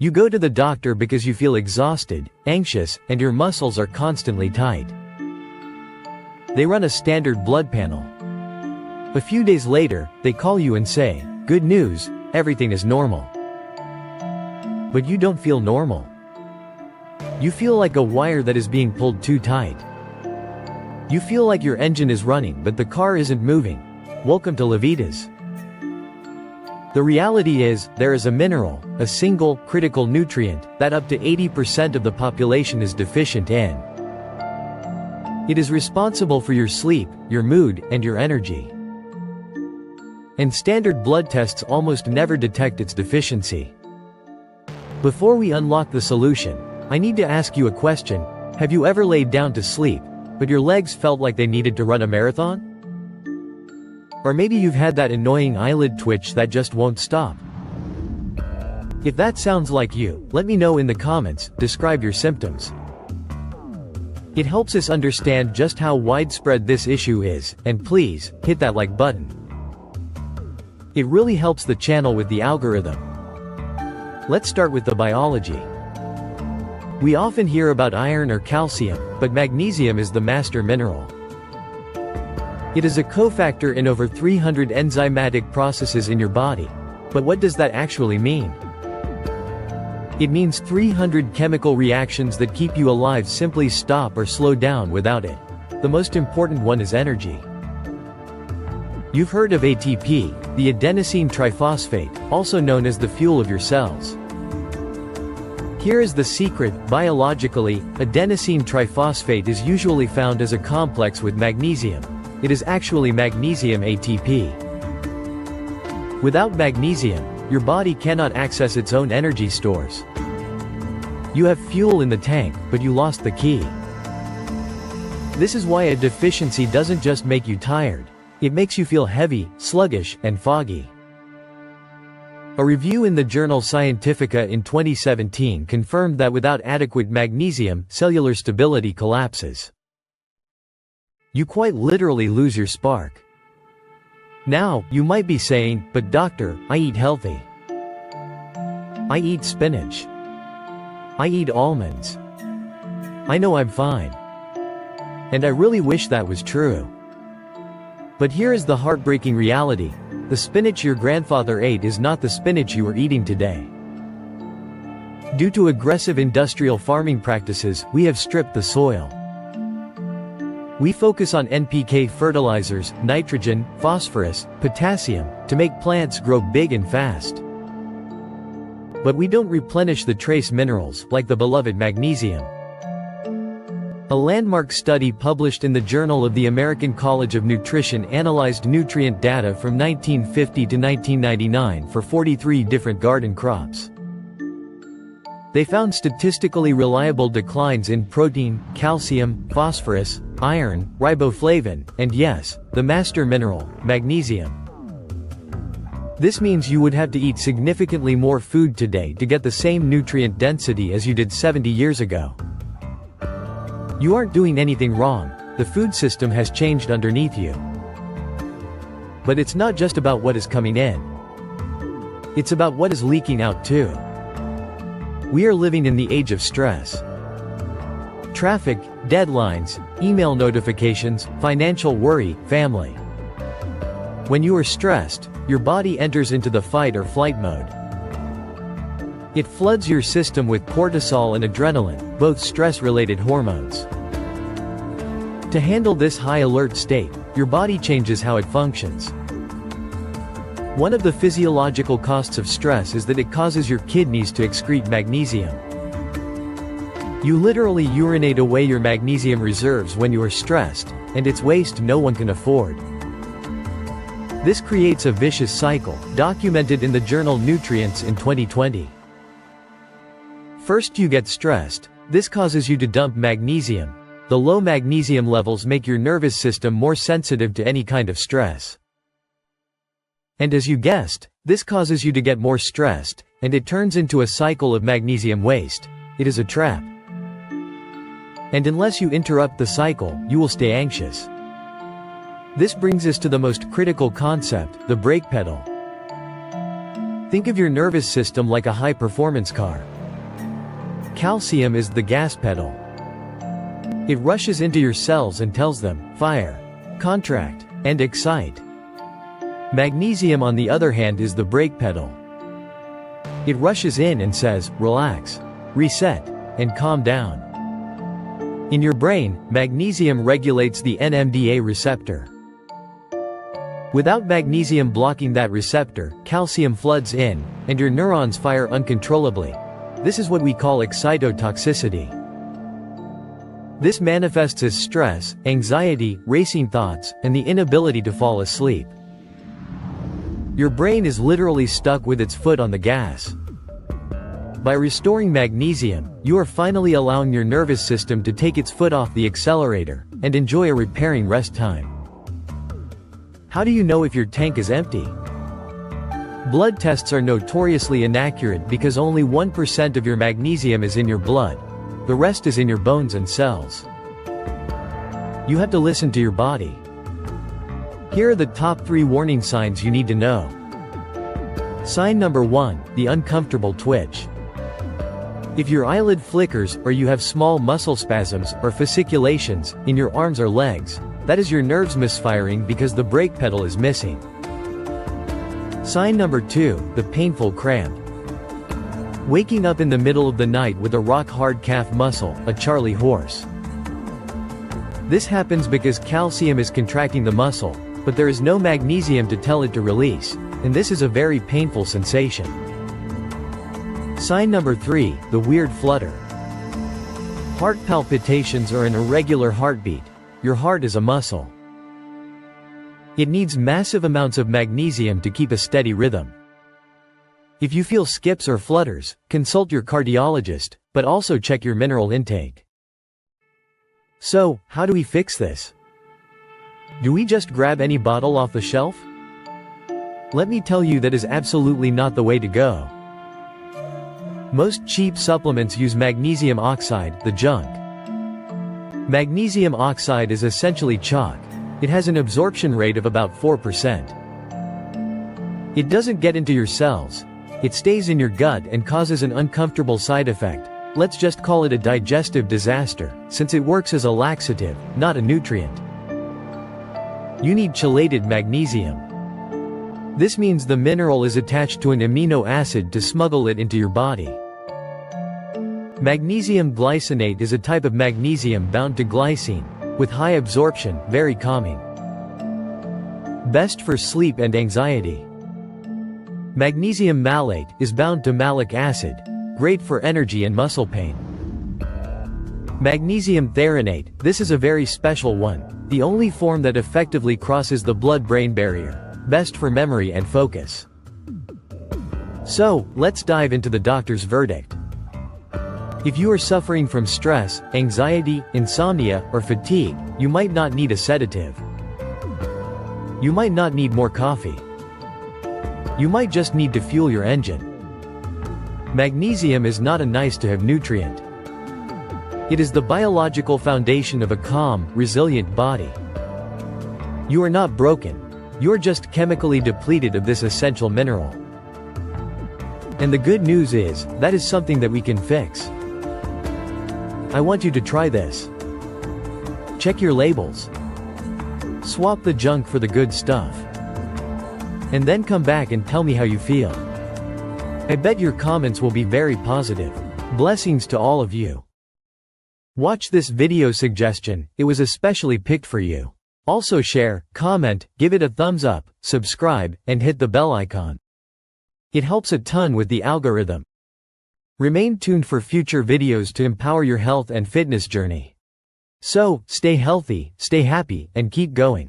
You go to the doctor because you feel exhausted, anxious, and your muscles are constantly tight. They run a standard blood panel. A few days later, they call you and say, "Good news, everything is normal." But you don't feel normal. You feel like a wire that is being pulled too tight. You feel like your engine is running but the car isn't moving. Welcome to Levitas. The reality is, there is a mineral, a single, critical nutrient, that up to 80% of the population is deficient in. It is responsible for your sleep, your mood, and your energy. And standard blood tests almost never detect its deficiency. Before we unlock the solution, I need to ask you a question. Have you ever laid down to sleep, but your legs felt like they needed to run a marathon? Or maybe you've had that annoying eyelid twitch that just won't stop. If that sounds like you, let me know in the comments, describe your symptoms. It helps us understand just how widespread this issue is, and please, hit that like button. It really helps the channel with the algorithm. Let's start with the biology. We often hear about iron or calcium, but magnesium is the master mineral. It is a cofactor in over 300 enzymatic processes in your body. But what does that actually mean? It means 300 chemical reactions that keep you alive simply stop or slow down without it. The most important one is energy. You've heard of ATP, the adenosine triphosphate, also known as the fuel of your cells. Here is the secret: biologically, adenosine triphosphate is usually found as a complex with magnesium. It is actually Magnesium ATP. Without magnesium, your body cannot access its own energy stores. You have fuel in the tank, but you lost the key. This is why a deficiency doesn't just make you tired. It makes you feel heavy, sluggish, and foggy. A review in the journal Scientifica in 2017 confirmed that without adequate magnesium, cellular stability collapses. You quite literally lose your spark. Now, you might be saying, "But doctor, I eat healthy. I eat spinach. I eat almonds. I know I'm fine. And I really wish that was true." But here is the heartbreaking reality. The spinach your grandfather ate is not the spinach you are eating today. Due to aggressive industrial farming practices, we have stripped the soil. We focus on NPK fertilizers, nitrogen, phosphorus, potassium, to make plants grow big and fast. But we don't replenish the trace minerals, like the beloved magnesium. A landmark study published in the Journal of the American College of Nutrition analyzed nutrient data from 1950 to 1999 for 43 different garden crops. They found statistically reliable declines in protein, calcium, phosphorus, iron, riboflavin, and yes, the master mineral, magnesium. This means you would have to eat significantly more food today to get the same nutrient density as you did 70 years ago. You aren't doing anything wrong. The food system has changed underneath you. But it's not just about what is coming in. It's about what is leaking out too. We are living in the age of stress. Traffic, deadlines, email notifications, financial worry, family. When you are stressed, your body enters into the fight or flight mode. It floods your system with cortisol and adrenaline, both stress-related hormones. To handle this high alert state, your body changes how it functions. One of the physiological costs of stress is that it causes your kidneys to excrete magnesium. You literally urinate away your magnesium reserves when you are stressed, and it's waste no one can afford. This creates a vicious cycle, documented in the journal Nutrients in 2020. First you get stressed. This causes you to dump magnesium. The low magnesium levels make your nervous system more sensitive to any kind of stress. And as you guessed, this causes you to get more stressed, and it turns into a cycle of magnesium waste. It is a trap. And unless you interrupt the cycle, you will stay anxious. This brings us to the most critical concept, the brake pedal. Think of your nervous system like a high-performance car. Calcium is the gas pedal. It rushes into your cells and tells them, fire, contract, and excite. Magnesium, on the other hand, is the brake pedal. It rushes in and says, relax, reset, and calm down. In your brain, magnesium regulates the NMDA receptor. Without magnesium blocking that receptor, calcium floods in, and your neurons fire uncontrollably. This is what we call excitotoxicity. This manifests as stress, anxiety, racing thoughts, and the inability to fall asleep. Your brain is literally stuck with its foot on the gas. By restoring magnesium, you are finally allowing your nervous system to take its foot off the accelerator and enjoy a repairing rest time. How do you know if your tank is empty? Blood tests are notoriously inaccurate because only 1% of your magnesium is in your blood. The rest is in your bones and cells. You have to listen to your body. Here are the top 3 warning signs you need to know. Sign number 1, the uncomfortable twitch. If your eyelid flickers or you have small muscle spasms or fasciculations in your arms or legs, that is your nerves misfiring because the brake pedal is missing. Sign number 2, the painful cramp. Waking up in the middle of the night with a rock-hard calf muscle, a Charlie horse. This happens because calcium is contracting the muscle, but there is no magnesium to tell it to release, and this is a very painful sensation. Sign number 3, the weird flutter. Heart palpitations or an irregular heartbeat. Your heart is a muscle. It needs massive amounts of magnesium to keep a steady rhythm. If you feel skips or flutters, consult your cardiologist, but also check your mineral intake. So, how do we fix this? Do we just grab any bottle off the shelf? Let me tell you, that is absolutely not the way to go. Most cheap supplements use magnesium oxide, the junk. Magnesium oxide is essentially chalk. It has an absorption rate of about 4%. It doesn't get into your cells. It stays in your gut and causes an uncomfortable side effect. Let's just call it a digestive disaster, since it works as a laxative, not a nutrient. You need chelated magnesium. This means the mineral is attached to an amino acid to smuggle it into your body. Magnesium glycinate is a type of magnesium bound to glycine, with high absorption, very calming. Best for sleep and anxiety. Magnesium malate is bound to malic acid, great for energy and muscle pain. Magnesium threonate, this is a very special one, the only form that effectively crosses the blood-brain barrier, best for memory and focus. So, let's dive into the doctor's verdict. If you are suffering from stress, anxiety, insomnia, or fatigue, you might not need a sedative. You might not need more coffee. You might just need to fuel your engine. Magnesium is not a nice-to-have nutrient. It is the biological foundation of a calm, resilient body. You are not broken. You are just chemically depleted of this essential mineral. And the good news is, that is something that we can fix. I want you to try this. Check your labels. Swap the junk for the good stuff. And then come back and tell me how you feel. I bet your comments will be very positive. Blessings to all of you. Watch this video suggestion, it was especially picked for you. Also share, comment, give it a thumbs up, subscribe, and hit the bell icon. It helps a ton with the algorithm. Remain tuned for future videos to empower your health and fitness journey. So, stay healthy, stay happy, and keep going.